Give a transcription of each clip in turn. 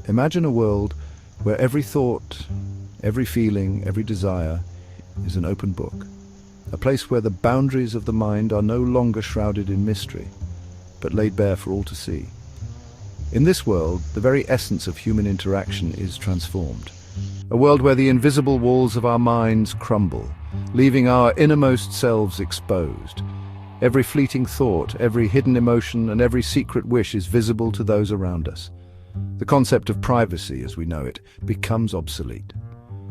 Imagine a world where every thought, every feeling, every desire is an open book. A place where the boundaries of the mind are no longer shrouded in mystery, but laid bare for all to see. In this world, the very essence of human interaction is transformed. A world where the invisible walls of our minds crumble, leaving our innermost selves exposed. Every fleeting thought, every hidden emotion, and every secret wish is visible to those around us. The concept of privacy, as we know it, becomes obsolete.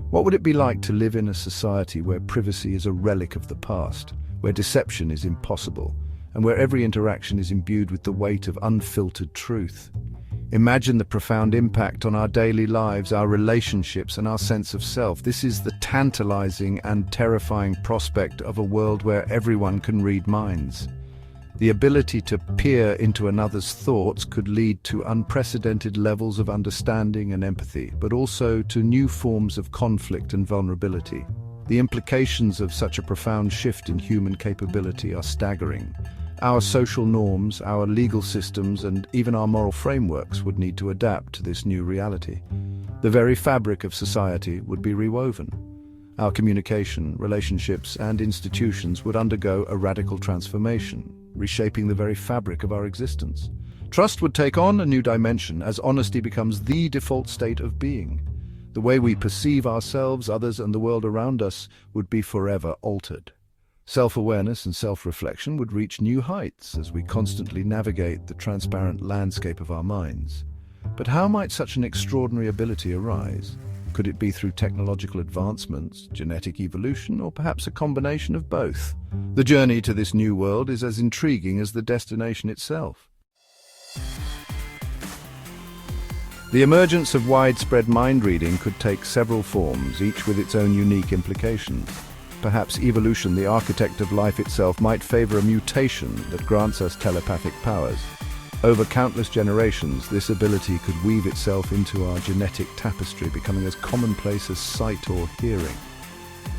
What would it be like to live in a society where privacy is a relic of the past, where deception is impossible, and where every interaction is imbued with the weight of unfiltered truth? Imagine the profound impact on our daily lives, our relationships, and our sense of self. This is the tantalizing and terrifying prospect of a world where everyone can read minds. The ability to peer into another's thoughts could lead to unprecedented levels of understanding and empathy, but also to new forms of conflict and vulnerability. The implications of such a profound shift in human capability are staggering. Our social norms, our legal systems, and even our moral frameworks would need to adapt to this new reality. The very fabric of society would be rewoven. Our communication, relationships, and institutions would undergo a radical transformation, reshaping the very fabric of our existence. Trust would take on a new dimension as honesty becomes the default state of being. The way we perceive ourselves, others, and the world around us would be forever altered. Self-awareness and self-reflection would reach new heights as we constantly navigate the transparent landscape of our minds. But how might such an extraordinary ability arise? Could it be through technological advancements, genetic evolution, or perhaps a combination of both? The journey to this new world is as intriguing as the destination itself. The emergence of widespread mind reading could take several forms, each with its own unique implications. Perhaps evolution, the architect of life itself, might favor a mutation that grants us telepathic powers. Over countless generations, this ability could weave itself into our genetic tapestry, becoming as commonplace as sight or hearing.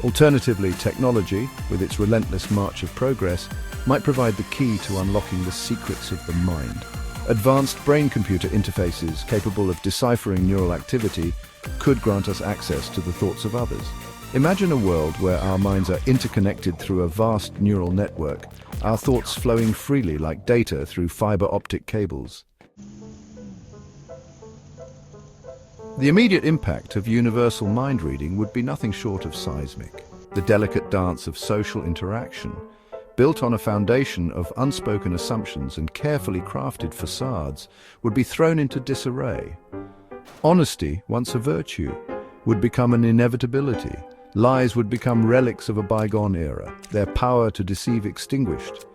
Alternatively, technology, with its relentless march of progress, might provide the key to unlocking the secrets of the mind. Advanced brain-computer interfaces capable of deciphering neural activity could grant us access to the thoughts of others. Imagine a world where our minds are interconnected through a vast neural network, our thoughts flowing freely like data through fiber optic cables. The immediate impact of universal mind reading would be nothing short of seismic. The delicate dance of social interaction, built on a foundation of unspoken assumptions and carefully crafted facades, would be thrown into disarray. Honesty, once a virtue, would become an inevitability. Lies would become relics of a bygone era, their power to deceive extinguished.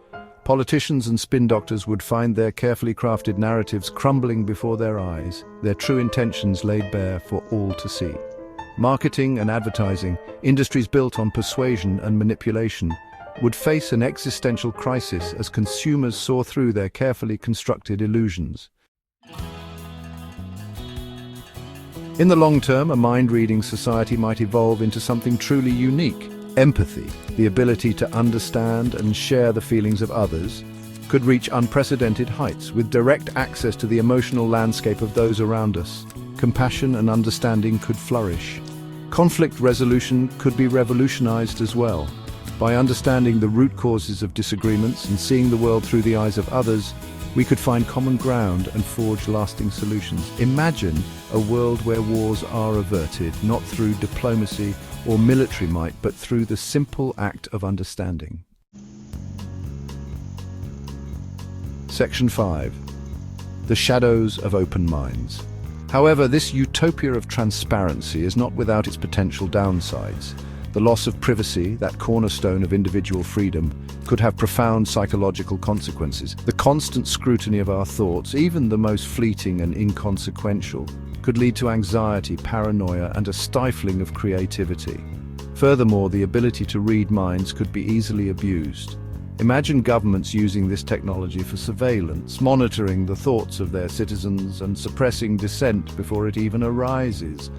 Politicians and spin doctors would find their carefully crafted narratives crumbling before their eyes, their true intentions laid bare for all to see. Marketing and advertising, industries built on persuasion and manipulation, would face an existential crisis as consumers saw through their carefully constructed illusions. In the long term, a mind-reading society might evolve into something truly unique. Empathy, the ability to understand and share the feelings of others, could reach unprecedented heights with direct access to the emotional landscape of those around us. Compassion and understanding could flourish. Conflict resolution could be revolutionized as well. By understanding the root causes of disagreements and seeing the world through the eyes of others, we could find common ground and forge lasting solutions. Imagine a world where wars are averted, not through diplomacy or military might, but through the simple act of understanding. Section 5. The shadows of open minds. However, this utopia of transparency is not without its potential downsides. The loss of privacy, that cornerstone of individual freedom, could have profound psychological consequences. The constant scrutiny of our thoughts, even the most fleeting and inconsequential, could lead to anxiety, paranoia, and a stifling of creativity. Furthermore, the ability to read minds could be easily abused. Imagine governments using this technology for surveillance, monitoring the thoughts of their citizens and suppressing dissent before it even arises.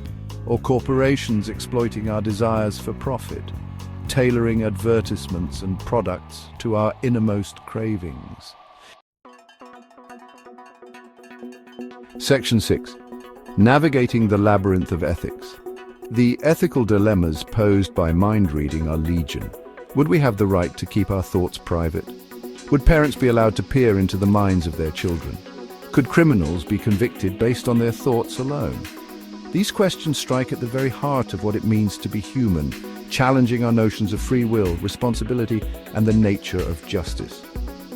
Or corporations exploiting our desires for profit, tailoring advertisements and products to our innermost cravings. Section 6. Navigating the labyrinth of ethics. The ethical dilemmas posed by mind reading are legion. Would we have the right to keep our thoughts private? Would parents be allowed to peer into the minds of their children? Could criminals be convicted based on their thoughts alone? These questions strike at the very heart of what it means to be human, challenging our notions of free will, responsibility, and the nature of justice.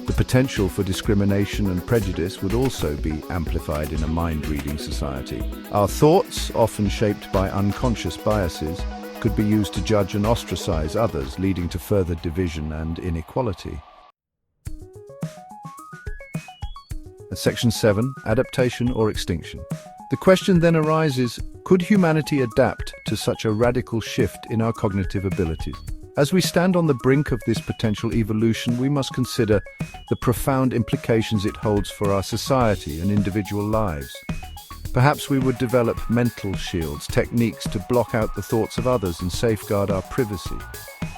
The potential for discrimination and prejudice would also be amplified in a mind-reading society. Our thoughts, often shaped by unconscious biases, could be used to judge and ostracize others, leading to further division and inequality. Section 7. Adaptation or extinction. The question then arises, could humanity adapt to such a radical shift in our cognitive abilities? As we stand on the brink of this potential evolution, we must consider the profound implications it holds for our society and individual lives. Perhaps we would develop mental shields, techniques to block out the thoughts of others and safeguard our privacy.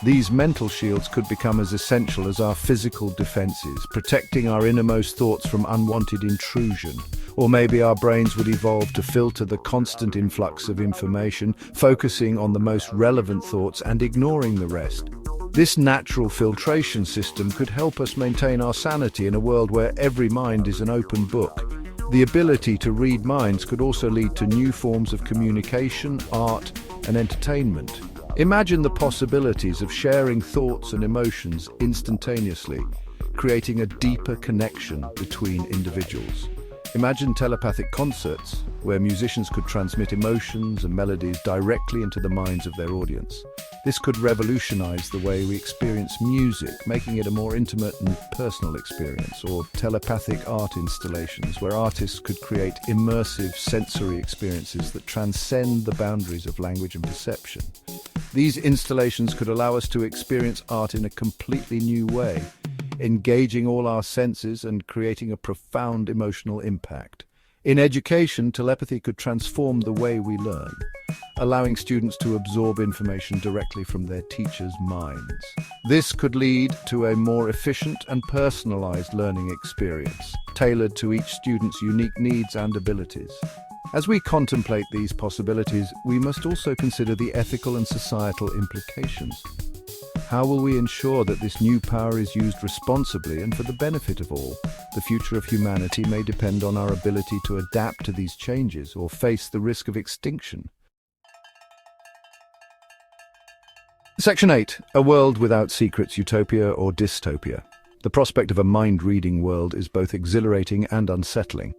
These mental shields could become as essential as our physical defenses, protecting our innermost thoughts from unwanted intrusion. Or maybe our brains would evolve to filter the constant influx of information, focusing on the most relevant thoughts and ignoring the rest. This natural filtration system could help us maintain our sanity in a world where every mind is an open book. The ability to read minds could also lead to new forms of communication, art, and entertainment. Imagine the possibilities of sharing thoughts and emotions instantaneously, creating a deeper connection between individuals. Imagine telepathic concerts, where musicians could transmit emotions and melodies directly into the minds of their audience. This could revolutionize the way we experience music, making it a more intimate and personal experience. Or telepathic art installations, where artists could create immersive sensory experiences that transcend the boundaries of language and perception. These installations could allow us to experience art in a completely new way, engaging all our senses and creating a profound emotional impact. In education, telepathy could transform the way we learn, allowing students to absorb information directly from their teachers' minds. This could lead to a more efficient and personalized learning experience, tailored to each student's unique needs and abilities. As we contemplate these possibilities, we must also consider the ethical and societal implications. How will we ensure that this new power is used responsibly and for the benefit of all? The future of humanity may depend on our ability to adapt to these changes or face the risk of extinction. Section 8. A world without secrets, Utopia or Dystopia. The prospect of a mind-reading world is both exhilarating and unsettling.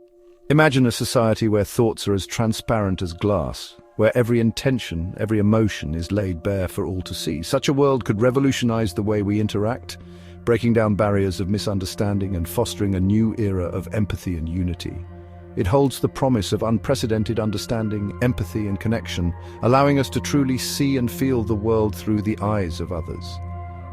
Imagine a society where thoughts are as transparent as glass, where every intention, every emotion is laid bare for all to see. Such a world could revolutionize the way we interact, breaking down barriers of misunderstanding and fostering a new era of empathy and unity. It holds the promise of unprecedented understanding, empathy, and connection, allowing us to truly see and feel the world through the eyes of others.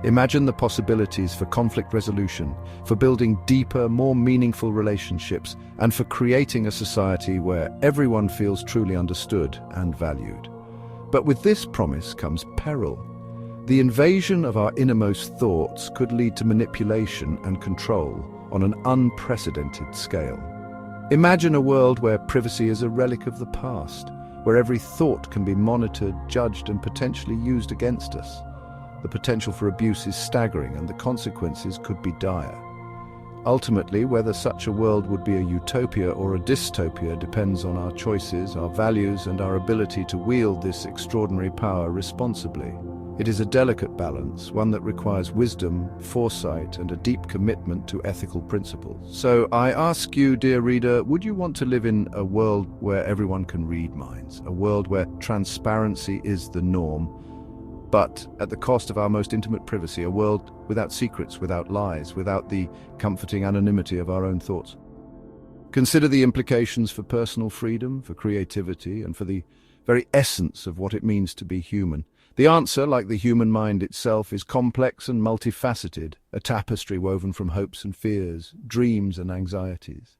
Imagine the possibilities for conflict resolution, for building deeper, more meaningful relationships, and for creating a society where everyone feels truly understood and valued. But with this promise comes peril. The invasion of our innermost thoughts could lead to manipulation and control on an unprecedented scale. Imagine a world where privacy is a relic of the past, where every thought can be monitored, judged, and potentially used against us. The potential for abuse is staggering, and the consequences could be dire. Ultimately, whether such a world would be a utopia or a dystopia depends on our choices, our values, and our ability to wield this extraordinary power responsibly. It is a delicate balance, one that requires wisdom, foresight, and a deep commitment to ethical principles. So I ask you, dear reader, would you want to live in a world where everyone can read minds, a world where transparency is the norm, but at the cost of our most intimate privacy, a world without secrets, without lies, without the comforting anonymity of our own thoughts? Consider the implications for personal freedom, for creativity, and for the very essence of what it means to be human. The answer, like the human mind itself, is complex and multifaceted, a tapestry woven from hopes and fears, dreams and anxieties.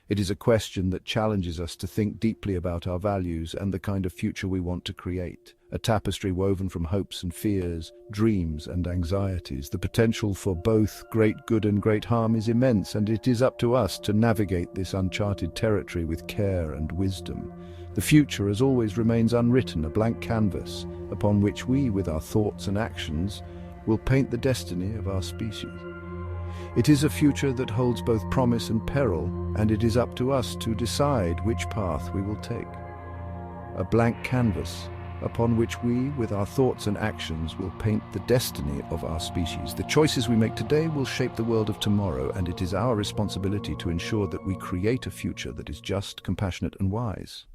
It is a question that challenges us to think deeply about our values and the kind of future we want to create. A tapestry woven from hopes and fears, dreams and anxieties. The potential for both great good and great harm is immense, and it is up to us to navigate this uncharted territory with care and wisdom. The future, as always, remains unwritten, a blank canvas upon which we, with our thoughts and actions, will paint the destiny of our species. It is a future that holds both promise and peril, and it is up to us to decide which path we will take. A blank canvas upon which we, with our thoughts and actions, will paint the destiny of our species. The choices we make today will shape the world of tomorrow, and it is our responsibility to ensure that we create a future that is just, compassionate, and wise.